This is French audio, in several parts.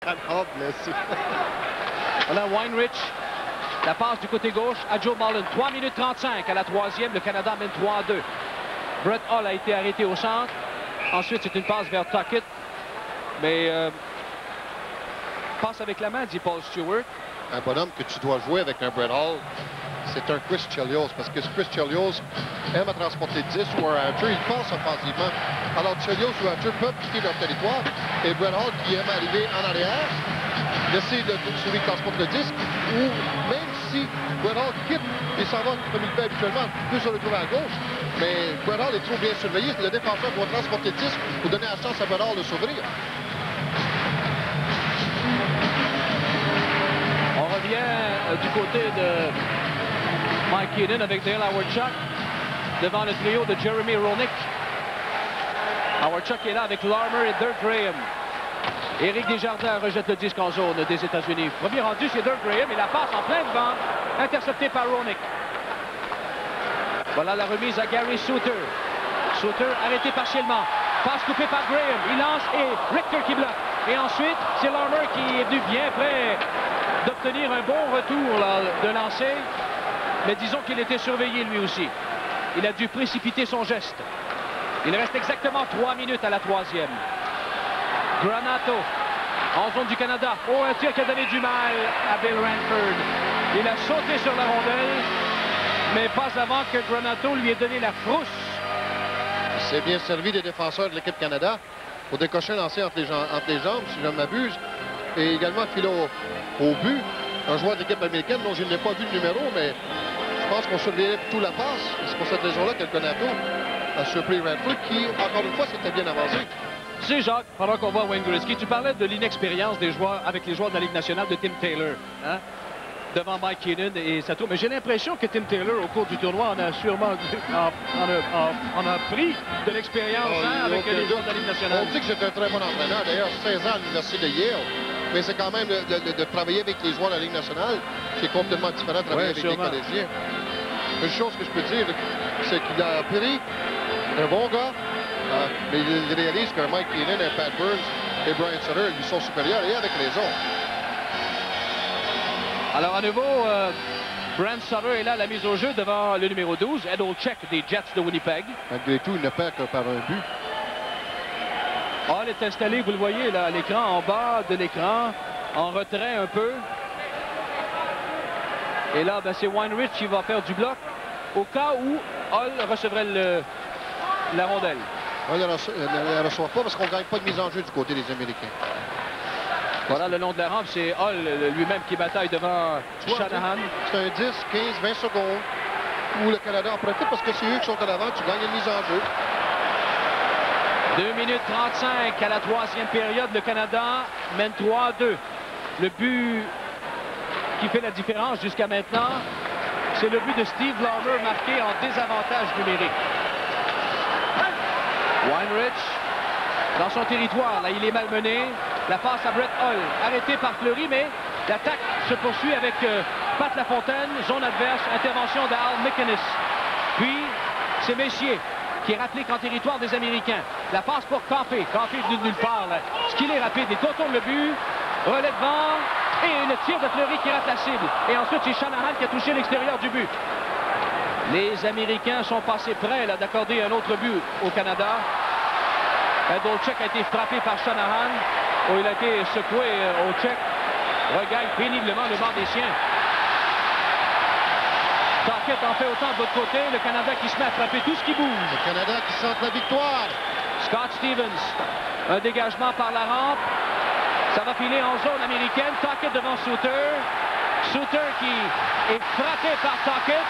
encore blessé. Voilà Weinrich. La passe du côté gauche à Joe Mullen. 3 minutes 35 à la troisième. Le Canada mène 3-2. Brett Hull a été arrêté au centre. Ensuite, c'est une passe vers Tuckett. Mais passe avec la main, dit Paul Stewart. Un bonhomme que tu dois jouer avec un Brett Hull, c'est un Chris Chelios. Parce que Chris Chelios aime à transporter 10 ou un Archer. Il pense offensivement. Alors Chelios ou Archer peuvent quitter leur territoire. Et Brett Hull qui aime arriver en arrière, laisser celui qui transporte le disque, ou même si Brett Hull quitte et s'en va comme il fait habituellement, peut se retrouver à gauche. Mais Brett Hull est trop bien surveillé. Le défenseur doit transporter le disque pour donner la chance à Brett Hull de s'ouvrir. On revient du côté de Mike Keenan avec Dale Hawerchuk devant le trio de Jeremy Roenick. Hawerchuk est là avec Larmer et Dirk Graham. Éric Desjardins rejette le disque en zone des États-Unis. Premier rendu, c'est Dirk Graham et la passe en plein devant, interceptée par Roenick. Voilà la remise à Gary Suter. Suter arrêté partiellement. Passe coupée par Graham. Il lance et Richter qui bloque. Et ensuite, c'est Larmer qui est venu bien près d'obtenir un bon retour là, de lancer. Mais disons qu'il était surveillé lui aussi. Il a dû précipiter son geste. Il reste exactement 3 minutes à la troisième. Granato en zone du Canada. Oh, un tir qui a donné du mal à Bill Ranford. Il a sauté sur la rondelle, mais pas avant que Granato lui ait donné la frousse. C'est bien servi des défenseurs de l'équipe Canada pour décocher un lancer entre les jambes, si je ne m'abuse. Et également filer au but. Un joueur de l'équipe américaine dont je n'ai pas vu le numéro, mais je pense qu'on surveillait tout la passe. C'est pour cette raison-là que le Granato a surpris Ranford, qui, encore une fois, s'était bien avancé. C'est Jacques, pendant qu'on voit Wayne Gretzky, tu parlais de l'inexpérience des joueurs avec les joueurs de la Ligue nationale de Tim Taylor, hein? Devant Mike Keenan et Sato. Mais j'ai l'impression que Tim Taylor, au cours du tournoi, en a sûrement en a pris de l'expérience avec les joueurs de la Ligue nationale. On dit que c'est un très bon entraîneur. D'ailleurs, 16 ans à l'Université de Yale. Mais c'est quand même de travailler avec les joueurs de la Ligue nationale qui est complètement différent de travailler avec les collégiens. Une chose que je peux dire, c'est qu'il a pris un bon gars, mais il réalise que Mike Keenan, Pat Burns et Brian Sutter lui sont supérieurs et avec raison. Alors à nouveau, Brent Sutter est là à la mise au jeu devant le numéro 12, Ed Olczyk des Jets de Winnipeg. Malgré tout, il ne perd que par un but. Hall est installé, vous le voyez là à l'écran, en bas de l'écran, en retrait un peu. Et là, ben, c'est Weinrich qui va faire du bloc au cas où Hall recevrait la rondelle. Hall ne la reçoit pas parce qu'on ne gagne pas de mise en jeu du côté des Américains. Voilà le long de la rampe, c'est Hall lui-même qui bataille devant Shanahan. C'est un 10, 15, 20 secondes où le Canada en profite parce que c'est eux qui sont à l'avant, tu gagnes une mise en jeu. 2 minutes 35 à la troisième période, le Canada mène 3-2. Le but qui fait la différence jusqu'à maintenant, c'est le but de Steve Larmer marqué en désavantage numérique. Weinrich dans son territoire, là il est malmené. La passe à Brett Hull, arrêté par Fleury, mais l'attaque se poursuit avec Pat Lafontaine, zone adverse, intervention d'Al McInnes. Puis, c'est Messier qui rapplique en territoire des Américains. La passe pour Campé. Campé venu de nulle part, là. Ce qu'il est rapide, il contourne le but, relais devant, et le tir de Fleury qui rate la cible. Et ensuite, c'est Shanahan qui a touché l'extérieur du but. Les Américains sont passés près d'accorder un autre but au Canada. Olczyk a été frappé par Shanahan. Oh, il a été secoué au Tchèque. Regagne péniblement le banc des siens. Tuckett en fait autant de l'autre côté. Le Canada qui se met à frapper tout ce qui bouge. Le Canada qui sent la victoire. Scott Stevens. Un dégagement par la rampe. Ça va filer en zone américaine. Tuckett devant Suter. Suter qui est frappé par Tuckett.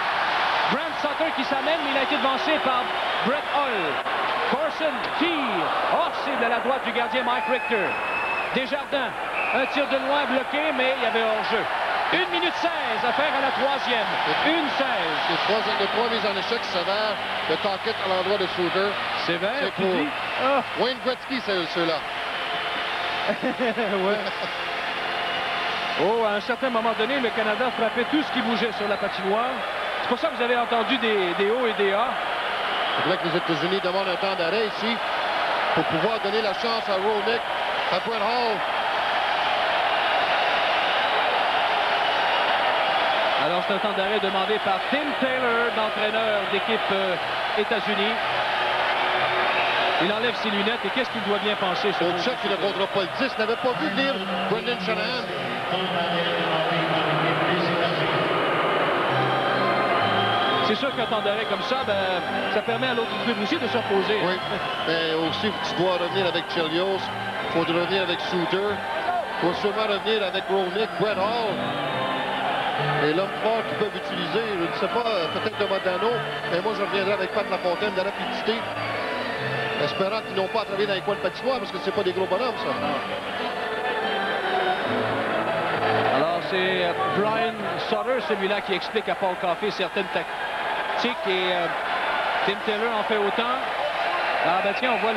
Brent Sutter qui s'amène, mais il a été devancé par Brett Hull. Corson tire. Hors cible à la droite du gardien Mike Richter. Desjardins, un tir de loin bloqué, mais il y avait hors-jeu. 1 minute 16 à faire à la troisième. 1-16. Les trois mises en échec sévères de Tuckett à l'endroit de Suter. Sévère, c'est pour Wayne Gretzky, c'est ceux-là. Ouais. Oh, à un certain moment donné, le Canada frappait tout ce qui bougeait sur la patinoire. C'est pour ça que vous avez entendu des hauts et des A. C'est vrai que les États-Unis demandent un temps d'arrêt ici pour pouvoir donner la chance à Roenick, à Brett Hull Alors, c'est un temps d'arrêt demandé par Tim Taylor, l'entraîneur d'équipe États-Unis. Il enlève ses lunettes et qu'est-ce qu'il doit bien penser? Au check, il ne comptera pas le 10. N'avait pas vu venir Brendan Shanahan. C'est sûr qu'un temps d'arrêt comme ça, ben, ça permet à l'autre club aussi de se reposer. Oui, mais aussi, tu dois revenir avec Chelios. Il faut revenir avec Suter. Il faut sûrement revenir avec Roenick, Brett Hall. Et l'homme fort qu'ils peuvent utiliser, je ne sais pas, peut-être de Modano. Mais moi, je reviendrai avec Pat Lafontaine, de la rapidité. Espérant qu'ils n'ont pas à travailler dans les coins de patinoire, parce que c'est pas des gros bonhommes, ça. Alors, c'est Brian Sutter, celui-là, qui explique à Paul Coffey certaines tactiques. Et Tim Taylor en fait autant. Ah, ben tiens, on voit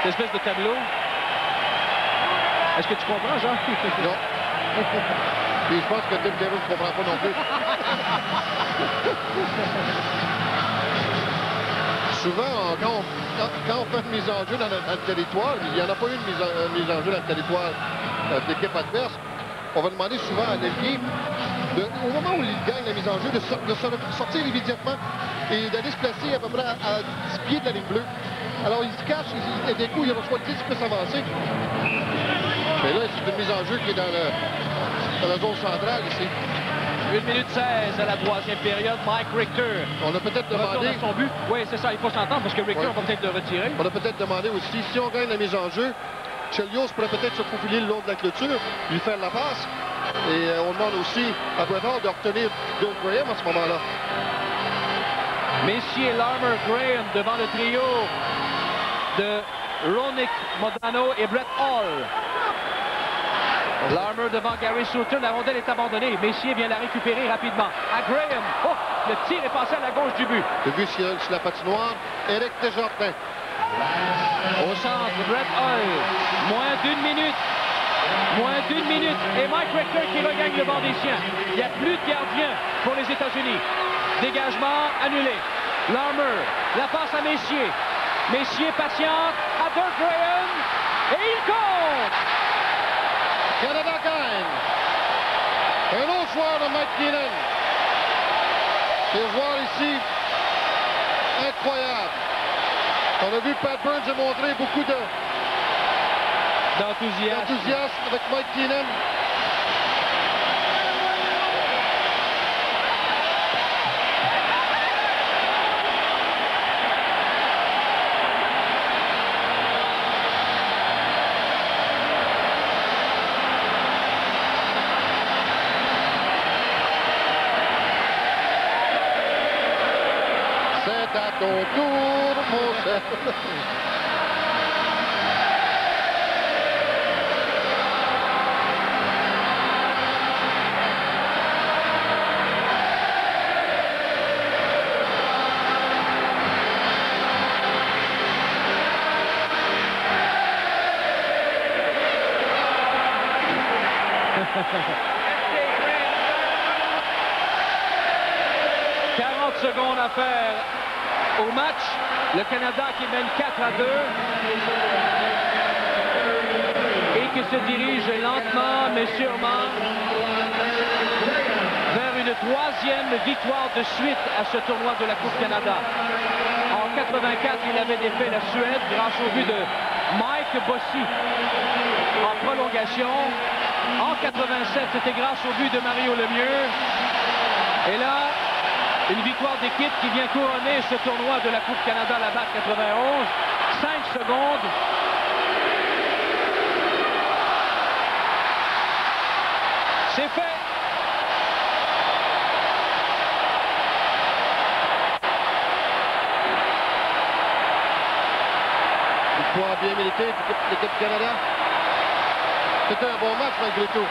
l'espèce de tableau. Est-ce que tu comprends, Jean? Non. Puis je pense que Tim Taylor ne comprend pas non plus. Souvent, quand on fait une mise en jeu dans le territoire, il n'y en a pas eu une mise en jeu dans le territoire de l'équipe adverse, on va demander souvent à l'ailier, au moment où il gagne la mise en jeu, de sortir immédiatement et d'aller se placer à peu près à 10 pieds de la ligne bleue. Alors il se cache et des coups, il reçoit 10 plus avancés. Mais là, c'est une mise en jeu qui est dans la zone centrale ici. 1 minute 16 à la troisième période. Mike Richter. On a peut-être demandé... à son but. Oui, c'est ça, il faut s'entendre parce que Richter va peut-être le retirer. On a peut-être demandé aussi, si on gagne la mise en jeu, Chelios pourrait peut-être se faufiler le long de la clôture, lui faire la passe. Et on demande aussi à Brett Hall de retenir Bill Graham à ce moment-là. Messier, Larmer, Graham devant le trio de Roenick, Modano et Brett Hall. Larmer devant Gary Suter, la rondelle est abandonnée. Messier vient la récupérer rapidement. À Graham. Oh, le tir est passé à la gauche du but. Le but sur la patinoire, Éric Desjardins. Au centre, Brett Hall. Moins d'une minute. Moins d'une minute. Et Mike Richter qui regagne le banc des siens. Il n'y a plus de gardien pour les États-Unis. Dégagement annulé. Larmer, la passe à Messier. Messier patiente à Dirk Graham. Et il compte! Canada gagne. Un autre joueur de Mike Keenan. Ces joueurs ici, incroyable. On a vu Pat Burns démontrer beaucoup d'enthousiasme avec Mike Keenan. C'est à ton tour, mon chef. « 40 secondes à faire au match. Le Canada qui mène 4-2 et qui se dirige lentement mais sûrement vers une troisième victoire de suite à ce tournoi de la Coupe Canada. En 84, il avait défait la Suède grâce au but de Mike Bossy en prolongation. En 87, c'était grâce au but de Mario Lemieux. Et là, une victoire d'équipe qui vient couronner ce tournoi de la Coupe Canada, la BAC 91. 5 secondes. C'est fait. Victoire bien méritée de l'équipe Canada. C'était un bon match malgré tout.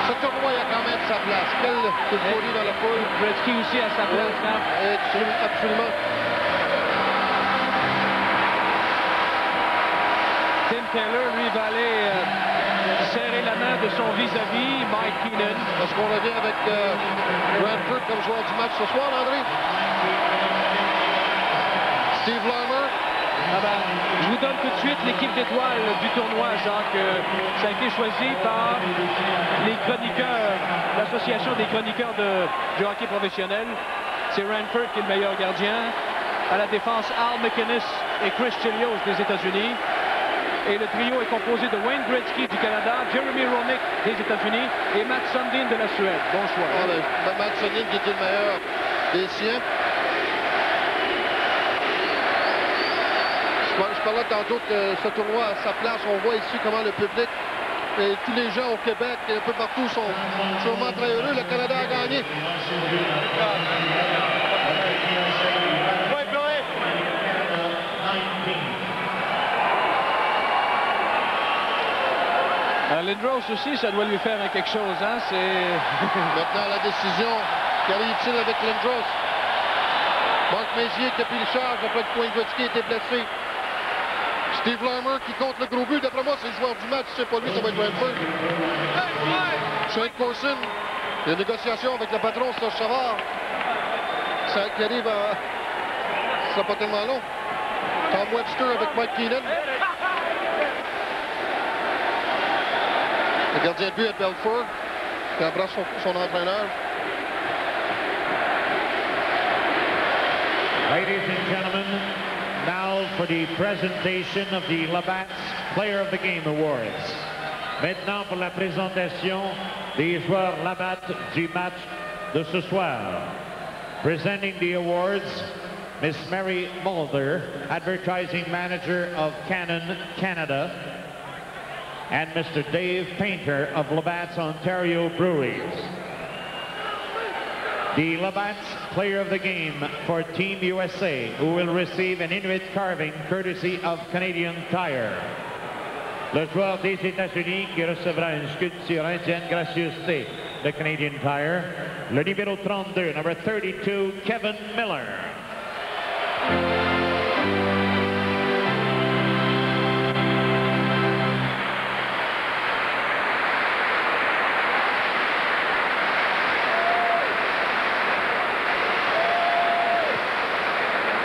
Ce tournoi, il y a quand même sa place. Quel folie dans la foule. Gretzky aussi à sa place. Absolument. Tim Taylor, lui, va aller serrer la main de son vis-à-vis, Mike Keenan. Est-ce qu'on revient avec Ranford comme joueur du match ce soir, André? Steve Larmer. Ah ben, je vous donne tout de suite l'équipe d'étoiles du tournoi, Jacques. Ça a été choisi par les chroniqueurs, l'association des chroniqueurs du hockey professionnel. C'est Ranford qui est le meilleur gardien. À la défense, Al McInnes et Chris Chelios des États-Unis. Et le trio est composé de Wayne Gretzky du Canada, Jeremy Roenick des États-Unis et Matt Sundin de la Suède. Bon choix. Ah, Matt Sundin qui était le meilleur des siens. Je parlais tantôt que ce tournoi à sa place, on voit ici comment le public et tous les gens au Québec et un peu partout sont sûrement très heureux. Le Canada a gagné. Lindros aussi, ça doit lui faire quelque chose, hein? C'est... Maintenant, la décision, qu'arrive-t-il avec Lindros? Marc Mézier qui a pris le charge après que Wayne Gretzky était blessé. Steve Larmer qui compte le gros but. D'après moi, c'est le joueur du match. Si c'est pas lui, ça va être Ranford. Shane Corson, les négociations avec le patron Serge Savard. Ça qui arrive à... Ça sera pas tellement long. Tom Webster avec Mike Keenan. Le gardien de but est Belfort, qui embrasse son entraîneur. Ladies and gentlemen, now for the presentation of the Labatt's Player of the Game Awards. Maintenant pour la présentation des joueurs Labatt du match de ce soir. Presenting the awards, Miss Mary Mulder, Advertising Manager of Canon, Canada, and Mr. Dave Painter of Labatt's Ontario Breweries. The Labatt's Player of the Game for Team USA, who will receive an Inuit carving courtesy of Canadian Tire. Le joueur des États-Unis qui recevra une sculpture indienne gracieuseté de Canadian Tire. Le numéro 32, number 32, Kevin Miller.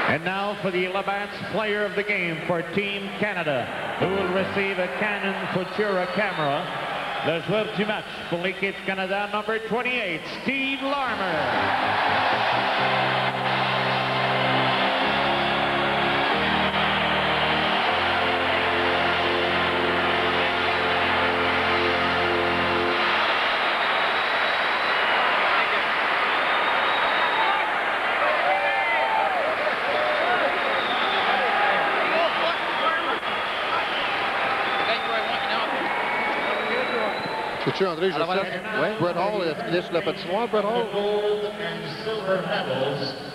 And now for the Labatt's Player of the Game for Team Canada, who will receive a Canon Futura camera. Le joueur du match pour l'équipe Canada, number 28, Steve Larmer. Sais-tu, André, je sais, Brett Hall, il est sur la patinoire, Brett Hall.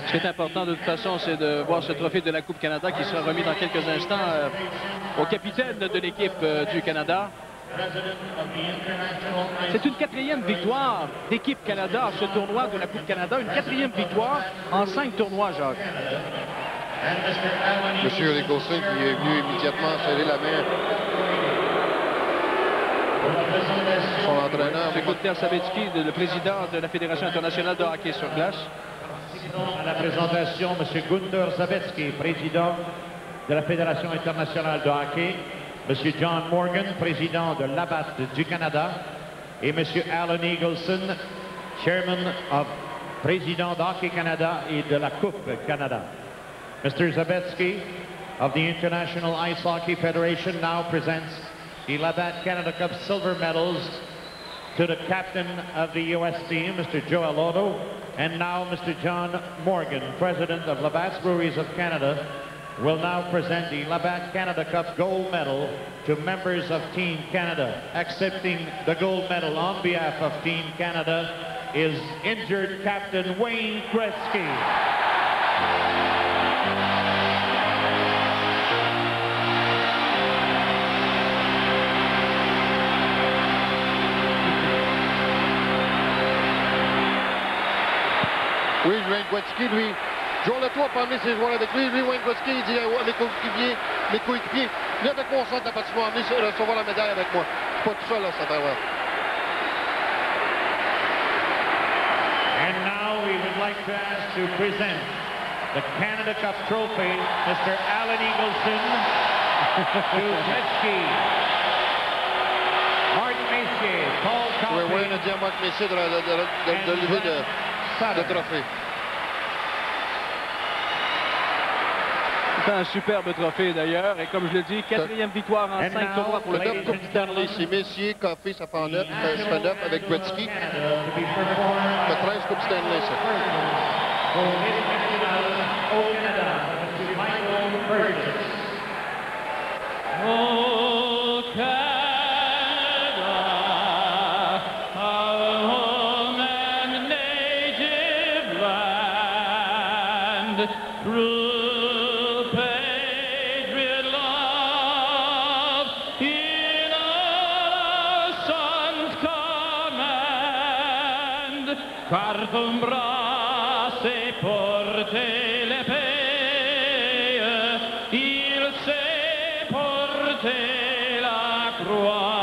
Ce qui est important de toute façon, c'est de voir ce trophée de la Coupe Canada qui sera remis dans quelques instants au capitaine de l'équipe du Canada. C'est une 4e victoire d'équipe Canada à ce tournoi de la Coupe Canada. Une 4e victoire en 5 tournois, Jacques. Monsieur Nicholson qui est venu immédiatement serrer la main. Son entraîneur. C'est Gunter Sabetsky, le président de la Fédération internationale de hockey sur glace. À la présentation, M. Gunter Sabetsky, président de la Fédération internationale de hockey, M. John Morgan, président de Labatt du Canada, et M. Alan Eagleson, chairman of président de Hockey Canada et de la Coupe Canada. Mr. Zabetsky of the International Ice Hockey Federation now presents the Labatt Canada Cup silver medals to the captain of the U.S. team, Mr. Joe Alotto, and now Mr. John Morgan, president of Labatt's Breweries of Canada, will now present the Labatt Canada Cup gold medal to members of Team Canada. Accepting the gold medal on behalf of Team Canada is injured captain Wayne Gretzky. Oui, Wayne Gretzky, lui, Joe Latour a parmi ses joueurs avec lui. Lui, Wayne Gretzky, il dit à mes coéquipiers, venez avec moi au centre de la patinoire, venez recevoir la médaille avec moi. pas tout seul à Ottawa. And now we would like to ask to present the Canada Cup trophy, Mr. Alan Eagleson, to Gretzky, Mark Messier, Paul Oui, Coffey, on a dit à Marc Messier de lever le trophée. C'est un superbe trophée d'ailleurs, et comme je le dis, 4e victoire en 5 tournois pour le Le top Coupe Stanley, c'est Messier, Coffey, ça fait 9 avec Gretzky. Le 13 Coupe Stanley, ça. Oh, Canada, our home and native land, true patriot love in our son's command, car ton bras s'est porté l'épée, il s'est porté la croix.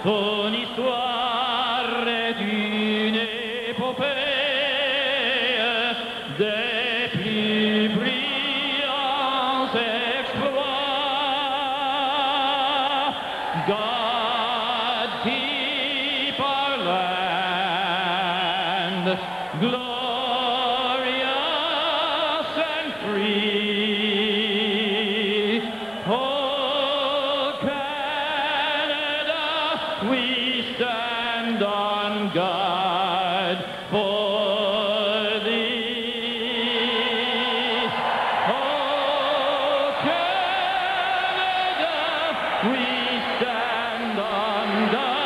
Ton histoire est une épopée des plus brillants exploits. God keep our land glorious and free. Oh, Canada, we stand on guard for thee. Oh, Canada, we stand on guard.